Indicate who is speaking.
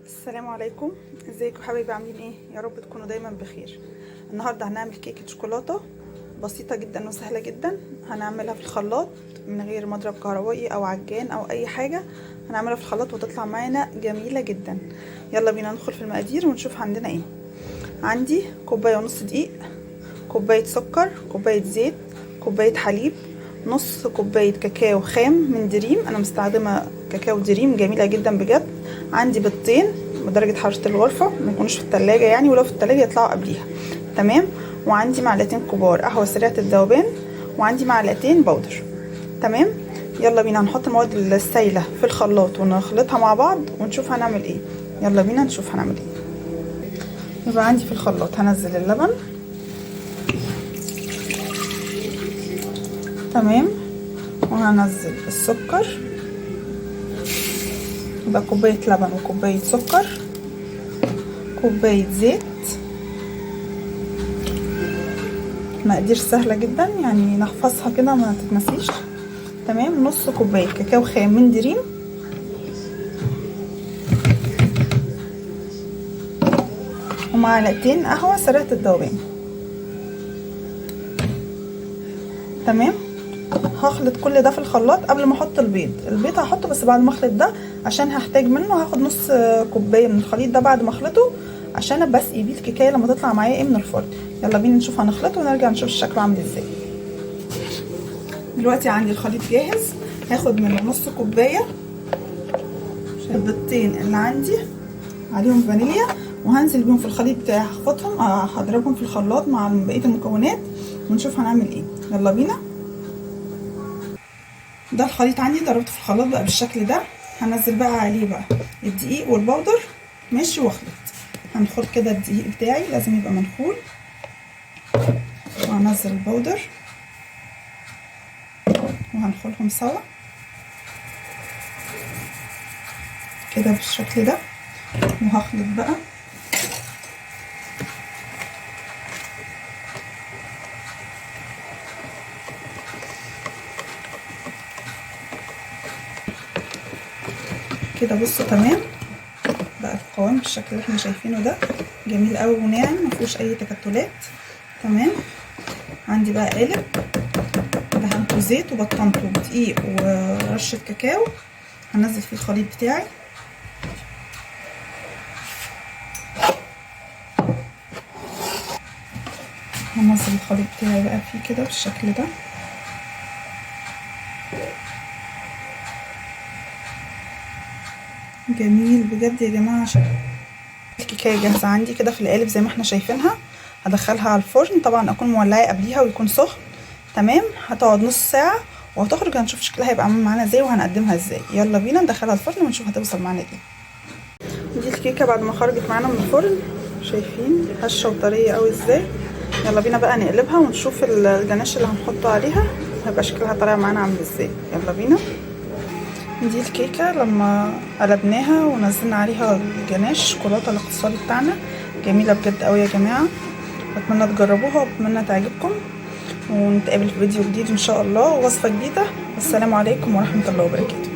Speaker 1: السلام عليكم. ازيكم حبايبي؟ عاملين ايه؟ يا رب تكونوا دايما بخير. النهارده هنعمل كيكه شوكولاته بسيطه جدا وسهله جدا. هنعملها في الخلاط من غير مضرب كهربائي او عجان او اي حاجه. هنعملها في الخلاط وتطلع معانا جميله جدا. يلا بينا ندخل في المقادير ونشوف عندنا ايه. عندي كوبايه ونص دقيق، كوبايه سكر، كوبايه زيت، كوبايه حليب، نص كوبايه كاكاو خام من دريم. انا مستخدمه كاكاو دريم جميله جدا بجد. عندي بيضتين بدرجه حراره الغرفه، ما يكونوش في التلاجة يعني، ولو في التلاجة يطلعوا قبليها. تمام. وعندي معلقتين كبار قهوه سريعه الذوبان، وعندي معلقتين بودر. تمام. يلا بينا نحط المواد السايله في الخلاط ونخلطها مع بعض ونشوف هنعمل ايه. يلا بينا نشوف هنعمل ايه. يبقى عندي في الخلاط هنزل اللبن. تمام. وهنزل السكر، يبقى كوبايه لبن وكوبايه سكر، كوبايه زيت. مقادير سهله جدا يعني، نحفظها كده ما تتنسيش. تمام. نص كوبايه كاكاو خام من دريم، ومعلقتين قهوه سريعه الذوبان. تمام. هخلط كل ده في الخلاط قبل ما احط البيض هحطه بس بعد ما اخلط ده، عشان هحتاج منه. هاخد نص كوبايه من الخليط ده بعد ما اخلطه، عشان بسقي بيه الكيكايه لما تطلع معايا ايه من الفرن. يلا بينا نشوف هنخلطه ونرجع نشوف شكله عامل ازاي. دلوقتي عندي الخليط جاهز. هاخد منه نص كوبايه البيضتين اللي عندي عليهم فانيليا، وهنزل بيهم في الخليط بتاعي. هخفضهم هضربهم في الخلاط مع بقيه المكونات ونشوف هنعمل ايه. يلا بينا. ده الخليط عندي ضربته في الخلاط بقى بالشكل ده. هنزل بقى عليه بقى الدقيق والبودر. ماشي. واخلط. هنخل كده الدقيق بتاعي لازم يبقى منخول، وهنزل البودر وهنخلهم سوا كده بالشكل ده. وهخلط بقى كده. بصوا تمام بقى القوام بالشكل اللي احنا شايفينه ده، جميل قوي وناعم مفيهوش اي تكتلات. تمام. عندي بقى قالب دهنته زيت وبطنته بدقيق ورشه كاكاو. هنزل فيه الخليط بتاعي. هنزل الخليط بتاعي بقى فيه كده بالشكل ده. جميل بجد يا جماعه. الكيكه جاهزه عندي كده في القالب زي ما احنا شايفينها. هدخلها على الفرن، طبعا اكون مولعاه قبليها ويكون سخن. تمام. هتقعد نص ساعه وهتخرج. هنشوف شكلها هيبقى عامل معانا ازاي وهنقدمها ازاي. يلا بينا ندخلها الفرن ونشوف هتوصل معانا ايه. دي الكيكه بعد ما خرجت معانا من الفرن، شايفين هشه وطريه قوي ازاي. يلا بينا بقى نقلبها ونشوف الجناش اللي هنحطه عليها هيبقى شكلها طالع معانا عامل ازاي. يلا بينا. دي الكيكه لما قلبناها ونزلنا عليها الجناش الشوكولاته الاقتصادي بتاعنا، جميله بجد قوي يا جماعه. اتمنى تجربوها واتمنى تعجبكم، ونتقابل في فيديو جديد ان شاء الله ووصفه جديده. والسلام عليكم ورحمه الله وبركاته.